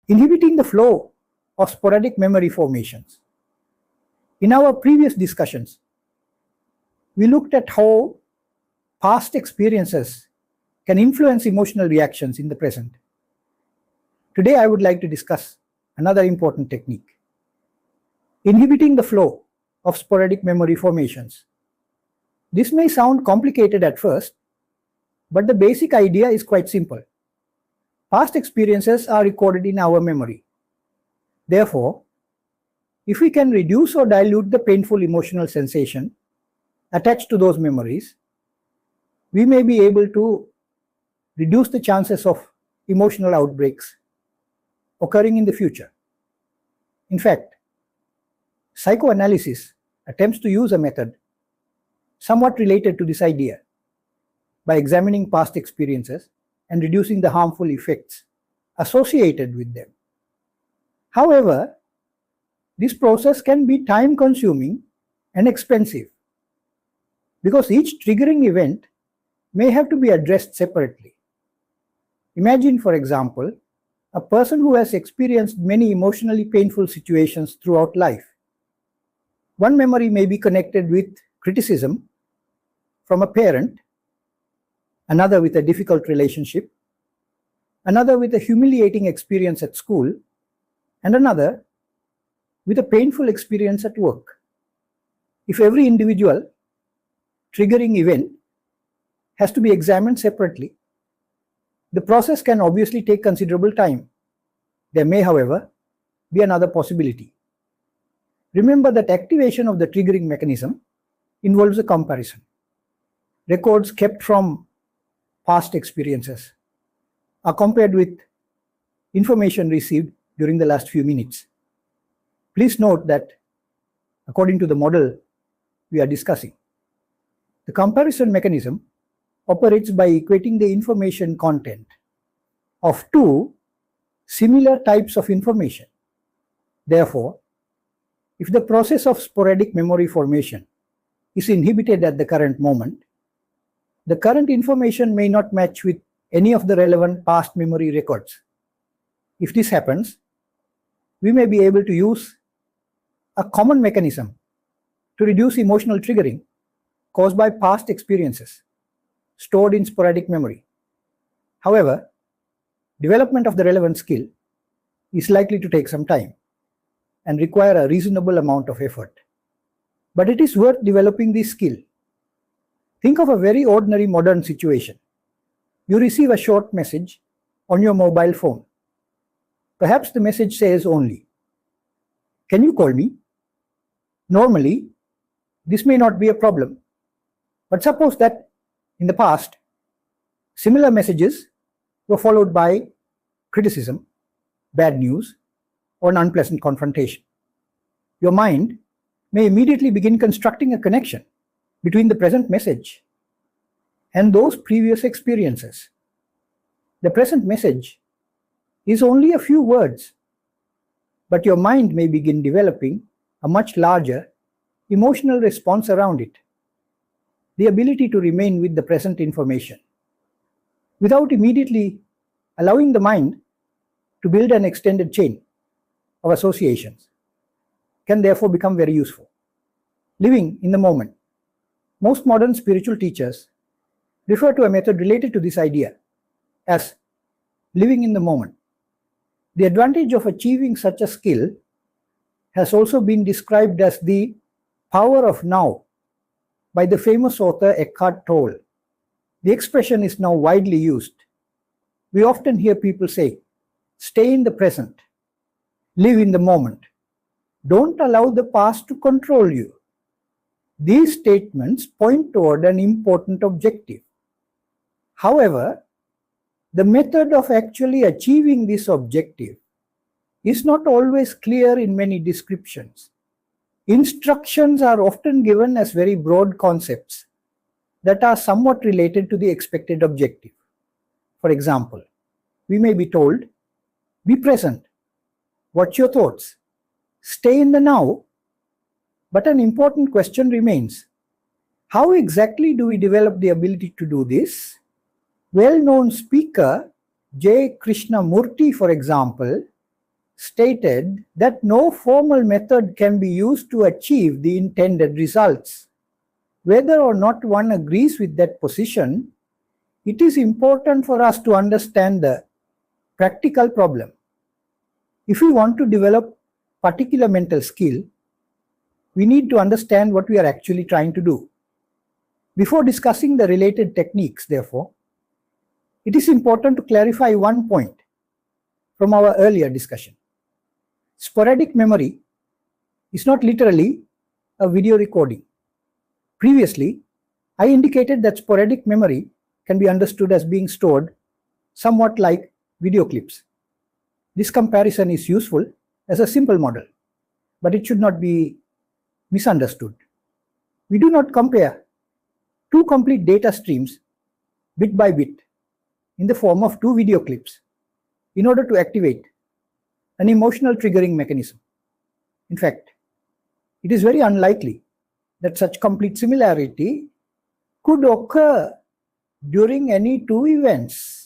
inhibiting the flow of sporadic memory formations. In our previous discussions, we looked at how past experiences can influence emotional reactions in the present. Today, I would like to discuss another important technique, inhibiting the flow of sporadic memory formations. This may sound complicated at first, but the basic idea is quite simple. Past experiences are recorded in our memory. Therefore, if we can reduce or dilute the painful emotional sensation attached to those memories, we may be able to reduce the chances of emotional outbreaks occurring in the future. In fact, psychoanalysis attempts to use a method somewhat related to this idea by examining past experiences and reducing the harmful effects associated with them. However, this process can be time-consuming and expensive because each triggering event may have to be addressed separately. Imagine, for example, a person who has experienced many emotionally painful situations throughout life. One memory may be connected with criticism from a parent, another with a difficult relationship, another with a humiliating experience at school, and another with a painful experience at work. If every individual triggering event has to be examined separately, the process can obviously take considerable time. There may, however, be another possibility. Remember that activation of the triggering mechanism involves a comparison. Records kept from past experiences are compared with information received during the last few minutes. Please note that according to the model we are discussing, the comparison mechanism operates by equating the information content of two similar types of information. Therefore, if the process of sporadic memory formation is inhibited at the current moment, the current information may not match with any of the relevant past memory records. If this happens, we may be able to use a common mechanism to reduce emotional triggering caused by past experiences stored in sporadic memory. However, development of the relevant skill is likely to take some time and require a reasonable amount of effort. But it is worth developing this skill. Think of a very ordinary modern situation. You receive a short message on your mobile phone. Perhaps the message says only, "Can you call me?" Normally, this may not be a problem. But suppose that in the past, similar messages were followed by criticism, bad news, or an unpleasant confrontation. Your mind may immediately begin constructing a connection between the present message and those previous experiences. The present message is only a few words, but your mind may begin developing a much larger emotional response around it. The ability to remain with the present information without immediately allowing the mind to build an extended chain of associations can therefore become very useful. Living in the moment. Most modern spiritual teachers refer to a method related to this idea as living in the moment. The advantage of achieving such a skill has also been described as the power of now by the famous author Eckhart Tolle. The expression is now widely used. We often hear people say, "Stay in the present, live in the moment, don't allow the past to control you." These statements point toward an important objective. However, the method of actually achieving this objective is not always clear in many descriptions. Instructions are often given as very broad concepts that are somewhat related to the expected objective. For example, we may be told, "Be present, watch your thoughts, stay in the now." But an important question remains. How exactly do we develop the ability to do this? Well-known speaker J. Krishnamurti, for example, stated that no formal method can be used to achieve the intended results. Whether or not one agrees with that position, it is important for us to understand the practical problem. If we want to develop particular mental skill, we need to understand what we are actually trying to do. Before discussing the related techniques, therefore, it is important to clarify one point from our earlier discussion. Sporadic memory is not literally a video recording. Previously, I indicated that sporadic memory can be understood as being stored somewhat like video clips. This comparison is useful as a simple model, but it should not be misunderstood. We do not compare two complete data streams bit by bit in the form of two video clips in order to activate an emotional triggering mechanism. In fact, it is very unlikely that such complete similarity could occur during any two events